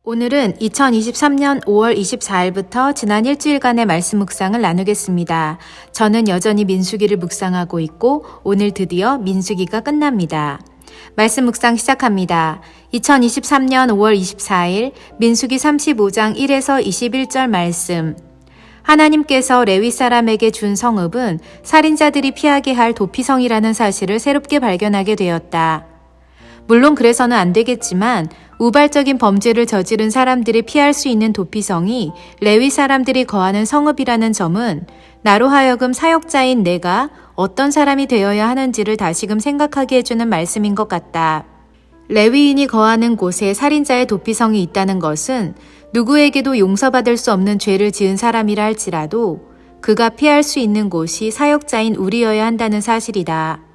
오늘은 2023년 5월 24일부터 지난 일주일간의 말씀 묵상을 나누겠습니다. 저는 여전히 민수기를 묵상하고 있고 오늘 드디어 민수기가 끝납니다. 말씀 묵상 시작합니다. 2023년 5월 24일 민수기 35장 1에서 21절 말씀. 하나님께서 레위 사람에게 준 성읍은 살인자들이 피하게 할 도피성이라는 사실을 새롭게 발견하게 되었다. 물론 그래서는 안 되겠지만 우발적인 범죄를 저지른 사람들이 피할 수 있는 도피성이 레위 사람들이 거하는 성읍이라는 점은 나로 하여금 사역자인 내가 어떤 사람이 되어야 하는지를 다시금 생각하게 해주는 말씀인 것 같다. 레위인이 거하는 곳에 살인자의 도피성이 있다는 것은 누구에게도 용서받을 수 없는 죄를 지은 사람이라 할지라도 그가 피할 수 있는 곳이 사역자인 우리여야 한다는 사실이다.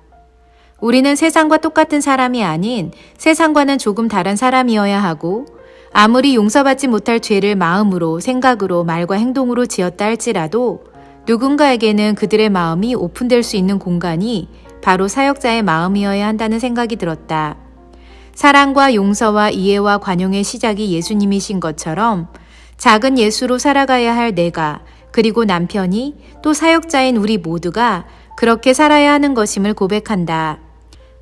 우리는 세상과 똑같은 사람이 아닌 세상과는 조금 다른 사람이어야 하고 아무리 용서받지 못할 죄를 마음으로, 생각으로, 말과 행동으로 지었다 할지라도 누군가에게는 그들의 마음이 오픈될 수 있는 공간이 바로 사역자의 마음이어야 한다는 생각이 들었다. 사랑과 용서와 이해와 관용의 시작이 예수님이신 것처럼 작은 예수로 살아가야 할 내가 그리고 남편이 또 사역자인 우리 모두가 그렇게 살아야 하는 것임을 고백한다.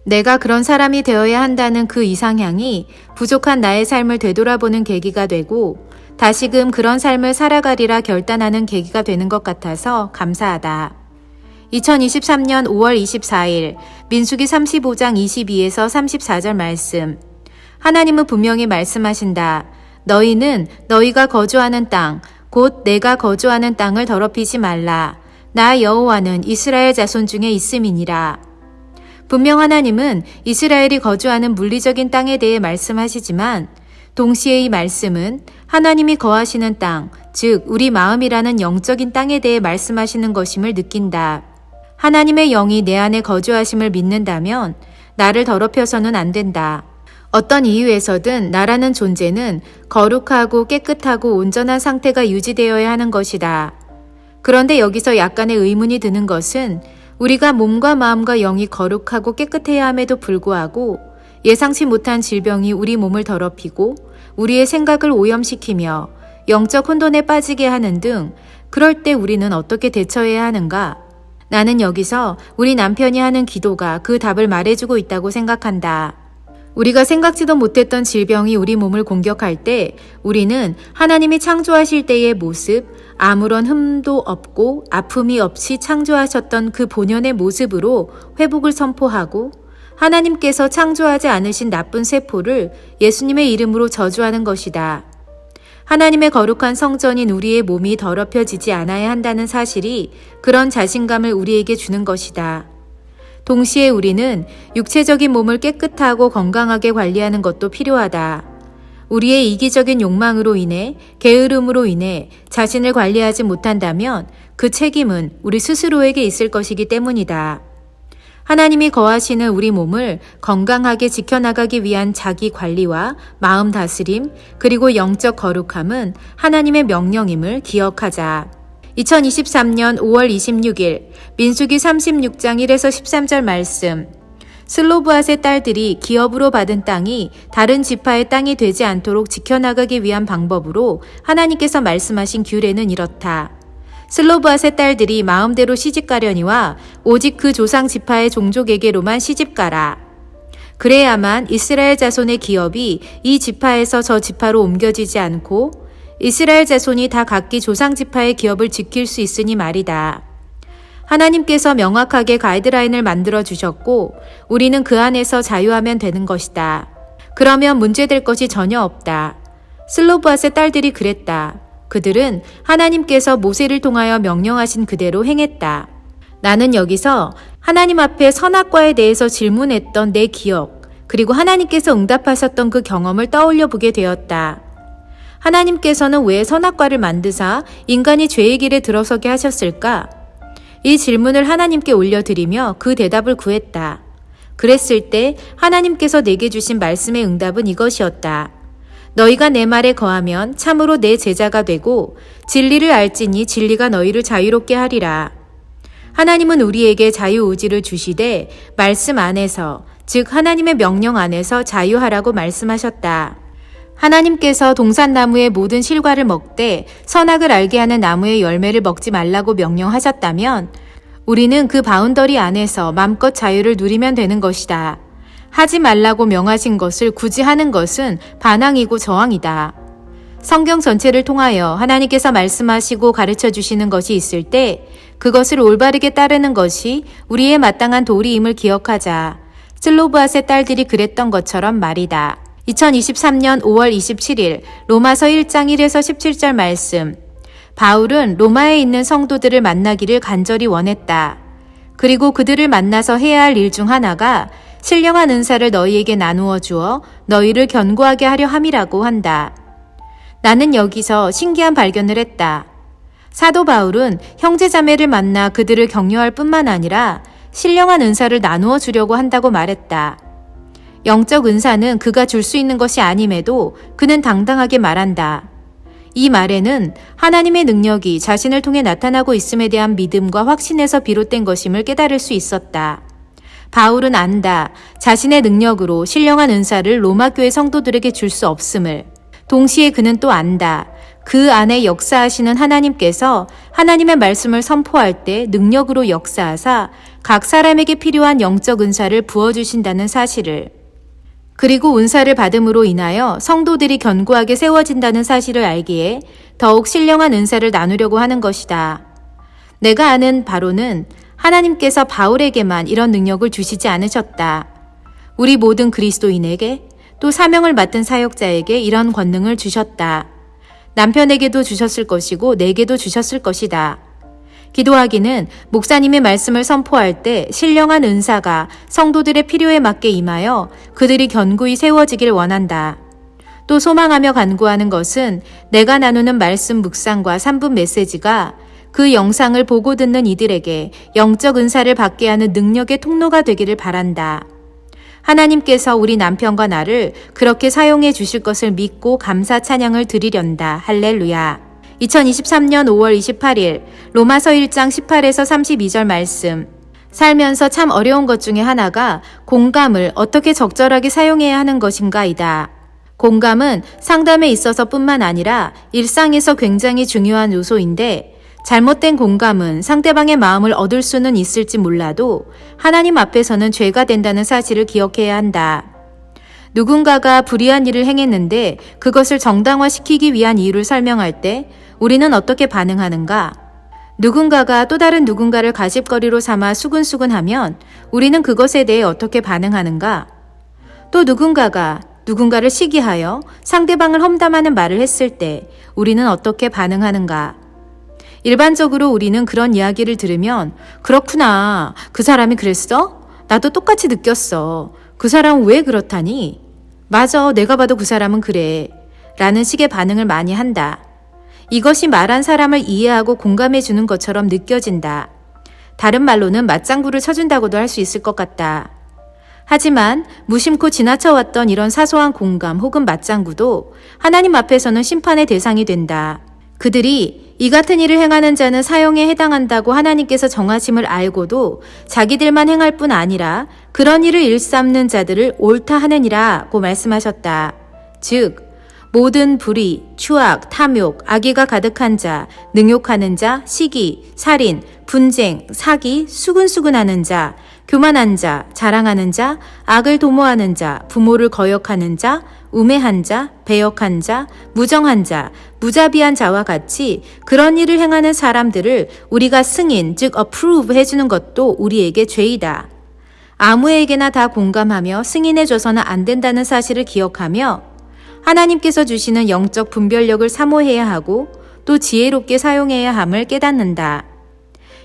내가 그런 사람이 되어야 한다는 그 이상향이 부족한 나의 삶을 되돌아보는 계기가 되고 다시금 그런 삶을 살아가리라 결단하는 계기가 되는 것 같아서 감사하다. 2023년 5월 24일 민수기 35장 22에서 34절 말씀. 하나님은 분명히 말씀하신다. 너희는 너희가 거주하는 땅, 곧 내가 거주하는 땅을 더럽히지 말라. 나 여호와는 이스라엘 자손 중에 있음이니라. 분명 하나님은 이스라엘이 거주하는 물리적인 땅에 대해 말씀하시지만 동시에 이 말씀은 하나님이 거하시는 땅, 즉 우리 마음이라는 영적인 땅에 대해 말씀하시는 것임을 느낀다. 하나님의 영이 내 안에 거주하심을 믿는다면 나를 더럽혀서는 안 된다. 어떤 이유에서든 나라는 존재는 거룩하고 깨끗하고 온전한 상태가 유지되어야 하는 것이다. 그런데 여기서 약간의 의문이 드는 것은 우리가 몸과 마음과 영이 거룩하고 깨끗해야 함에도 불구하고 예상치 못한 질병이 우리 몸을 더럽히고 우리의 생각을 오염시키며 영적 혼돈에 빠지게 하는 등 그럴 때 우리는 어떻게 대처해야 하는가? 나는 여기서 우리 남편이 하는 기도가 그 답을 말해주고 있다고 생각한다. 우리가 생각지도 못했던 질병이 우리 몸을 공격할 때 우리는 하나님이 창조하실 때의 모습, 아무런 흠도 없고 아픔이 없이 창조하셨던 그 본연의 모습으로 회복을 선포하고 하나님께서 창조하지 않으신 나쁜 세포를 예수님의 이름으로 저주하는 것이다. 하나님의 거룩한 성전인 우리의 몸이 더럽혀지지 않아야 한다는 사실이 그런 자신감을 우리에게 주는 것이다. 동시에 우리는 육체적인 몸을 깨끗하고 건강하게 관리하는 것도 필요하다. 우리의 이기적인 욕망으로 인해, 게으름으로 인해 자신을 관리하지 못한다면 그 책임은 우리 스스로에게 있을 것이기 때문이다. 하나님이 거하시는 우리 몸을 건강하게 지켜나가기 위한 자기 관리와 마음 다스림, 그리고 영적 거룩함은 하나님의 명령임을 기억하자. 2023년 5월 26일 민수기 36장 1에서 13절 말씀. 슬로브앗의 딸들이 기업으로 받은 땅이 다른 지파의 땅이 되지 않도록 지켜나가기 위한 방법으로 하나님께서 말씀하신 규례는 이렇다. 슬로브앗의 딸들이 마음대로 시집가려니와 오직 그 조상 지파의 종족에게로만 시집가라. 그래야만 이스라엘 자손의 기업이 이 지파에서 저 지파로 옮겨지지 않고 이스라엘 자손이 다 각기 조상 지파의 기업을 지킬 수 있으니 말이다. 하나님께서 명확하게 가이드라인을 만들어 주셨고 우리는 그 안에서 자유하면 되는 것이다. 그러면 문제될 것이 전혀 없다. 슬로브앗의 딸들이 그랬다. 그들은 하나님께서 모세를 통하여 명령하신 그대로 행했다. 나는 여기서 하나님 앞에 선악과에 대해서 질문했던 내 기억, 그리고 하나님께서 응답하셨던 그 경험을 떠올려 보게 되었다. 하나님께서는 왜 선악과를 만드사 인간이 죄의 길에 들어서게 하셨을까? 이 질문을 하나님께 올려드리며 그 대답을 구했다. 그랬을 때 하나님께서 내게 주신 말씀의 응답은 이것이었다. 너희가 내 말에 거하면 참으로 내 제자가 되고 진리를 알지니 진리가 너희를 자유롭게 하리라. 하나님은 우리에게 자유의지를 주시되 말씀 안에서, 즉 하나님의 명령 안에서 자유하라고 말씀하셨다. 하나님께서 동산나무의 모든 실과를 먹되 선악을 알게 하는 나무의 열매를 먹지 말라고 명령하셨다면 우리는 그 바운더리 안에서 맘껏 자유를 누리면 되는 것이다. 하지 말라고 명하신 것을 굳이 하는 것은 반항이고 저항이다. 성경 전체를 통하여 하나님께서 말씀하시고 가르쳐 주시는 것이 있을 때 그것을 올바르게 따르는 것이 우리의 마땅한 도리임을 기억하자. 슬로브앗의 딸들이 그랬던 것처럼 말이다. 2023년 5월 27일 로마서 1장 1에서 17절 말씀. 바울은 로마에 있는 성도들을 만나기를 간절히 원했다. 그리고 그들을 만나서 해야 할 일 중 하나가 신령한 은사를 너희에게 나누어 주어 너희를 견고하게 하려 함이라고 한다. 나는 여기서 신기한 발견을 했다. 사도 바울은 형제자매를 만나 그들을 격려할 뿐만 아니라 신령한 은사를 나누어 주려고 한다고 말했다. 영적 은사는 그가 줄 수 있는 것이 아님에도 그는 당당하게 말한다. 이 말에는 하나님의 능력이 자신을 통해 나타나고 있음에 대한 믿음과 확신에서 비롯된 것임을 깨달을 수 있었다. 바울은 안다. 자신의 능력으로 신령한 은사를 로마교회 성도들에게 줄 수 없음을. 동시에 그는 또 안다. 그 안에 역사하시는 하나님께서 하나님의 말씀을 선포할 때 능력으로 역사하사 각 사람에게 필요한 영적 은사를 부어주신다는 사실을. 그리고 은사를 받음으로 인하여 성도들이 견고하게 세워진다는 사실을 알기에 더욱 신령한 은사를 나누려고 하는 것이다. 내가 아는 바로는 하나님께서 바울에게만 이런 능력을 주시지 않으셨다. 우리 모든 그리스도인에게 또 사명을 맡은 사역자에게 이런 권능을 주셨다. 남편에게도 주셨을 것이고 내게도 주셨을 것이다. 기도하기는 목사님의 말씀을 선포할 때 신령한 은사가 성도들의 필요에 맞게 임하여 그들이 견고히 세워지길 원한다. 또 소망하며 간구하는 것은 내가 나누는 말씀 묵상과 3분 메시지가 그 영상을 보고 듣는 이들에게 영적 은사를 받게 하는 능력의 통로가 되기를 바란다. 하나님께서 우리 남편과 나를 그렇게 사용해 주실 것을 믿고 감사 찬양을 드리련다. 할렐루야. 2023년 5월 28일 로마서 1장 18에서 32절 말씀. 살면서 참 어려운 것 중에 하나가 공감을 어떻게 적절하게 사용해야 하는 것인가이다. 공감은 상담에 있어서 뿐만 아니라 일상에서 굉장히 중요한 요소인데 잘못된 공감은 상대방의 마음을 얻을 수는 있을지 몰라도 하나님 앞에서는 죄가 된다는 사실을 기억해야 한다. 누군가가 불의한 일을 행했는데 그것을 정당화시키기 위한 이유를 설명할 때 우리는 어떻게 반응하는가? 누군가가 또 다른 누군가를 가십거리로 삼아 수근수근하면 우리는 그것에 대해 어떻게 반응하는가? 또 누군가가 누군가를 시기하여 상대방을 험담하는 말을 했을 때 우리는 어떻게 반응하는가? 일반적으로 우리는 그런 이야기를 들으면 그렇구나. 그 사람이 그랬어? 나도 똑같이 느꼈어. 그 사람은 왜 그렇다니? 맞아. 내가 봐도 그 사람은 그래. 라는 식의 반응을 많이 한다. 이것이 말한 사람을 이해하고 공감해 주는 것처럼 느껴진다. 다른 말로는 맞장구를 쳐준다고도 할 수 있을 것 같다. 하지만 무심코 지나쳐왔던 이런 사소한 공감 혹은 맞장구도 하나님 앞에서는 심판의 대상이 된다. 그들이 이 같은 일을 행하는 자는 사형에 해당한다고 하나님께서 정하심을 알고도 자기들만 행할 뿐 아니라 그런 일을 일삼는 자들을 옳다 하느니라고 말씀하셨다. 즉 모든 불의, 추악, 탐욕, 악의가 가득한 자, 능욕하는 자, 시기, 살인, 분쟁, 사기, 수근수근하는 자, 교만한 자, 자랑하는 자, 악을 도모하는 자, 부모를 거역하는 자, 우매한 자, 배역한 자, 무정한 자, 무자비한 자와 같이 그런 일을 행하는 사람들을 우리가 승인, 즉 approve 해주는 것도 우리에게 죄이다. 아무에게나 다 공감하며 승인해줘서는 안 된다는 사실을 기억하며 하나님께서 주시는 영적 분별력을 사모해야 하고 또 지혜롭게 사용해야 함을 깨닫는다.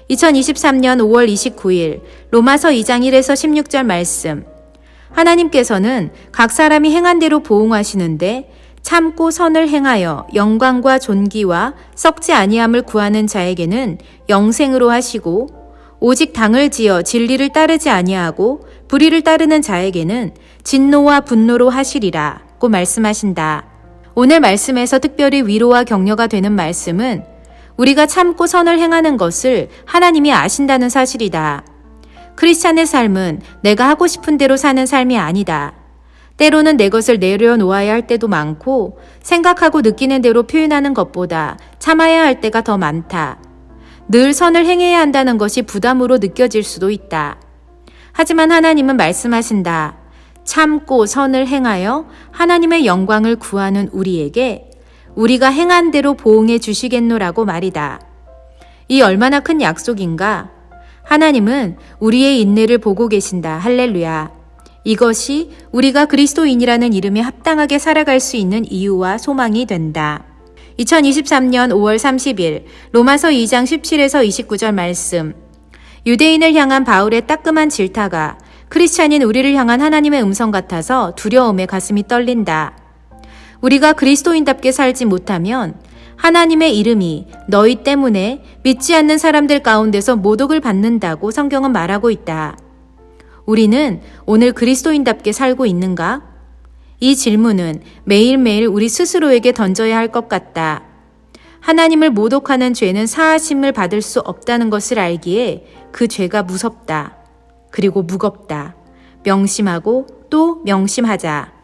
2023년 5월 29일 로마서 2장 1에서 16절 말씀. 하나님께서는 각 사람이 행한 대로 보응하시는데 참고 선을 행하여 영광과 존귀와 썩지 아니함을 구하는 자에게는 영생으로 하시고 오직 당을 지어 진리를 따르지 아니하고 불의를 따르는 자에게는 진노와 분노로 하시리라 고 말씀하신다. 오늘 말씀에서 특별히 위로와 격려가 되는 말씀은 우리가 참고 선을 행하는 것을 하나님이 아신다는 사실이다. 크리스찬의 삶은 내가 하고 싶은 대로 사는 삶이 아니다. 때로는 내 것을 내려놓아야 할 때도 많고 생각하고 느끼는 대로 표현하는 것보다 참아야 할 때가 더 많다. 늘 선을 행해야 한다는 것이 부담으로 느껴질 수도 있다. 하지만 하나님은 말씀하신다. 참고 선을 행하여 하나님의 영광을 구하는 우리에게 우리가 행한 대로 보응해 주시겠노라고 말이다. 이 얼마나 큰 약속인가? 하나님은 우리의 인내를 보고 계신다. 할렐루야. 이것이 우리가 그리스도인이라는 이름에 합당하게 살아갈 수 있는 이유와 소망이 된다. 2023년 5월 30일 로마서 2장 17에서 29절 말씀. 유대인을 향한 바울의 따끔한 질타가 크리스찬인 우리를 향한 하나님의 음성 같아서 두려움에 가슴이 떨린다. 우리가 그리스도인답게 살지 못하면 하나님의 이름이 너희 때문에 믿지 않는 사람들 가운데서 모독을 받는다고 성경은 말하고 있다. 우리는 오늘 그리스도인답게 살고 있는가? 이 질문은 매일매일 우리 스스로에게 던져야 할 것 같다. 하나님을 모독하는 죄는 사하심을 받을 수 없다는 것을 알기에 그 죄가 무섭다. 그리고 무겁다. 명심하고 또 명심하자.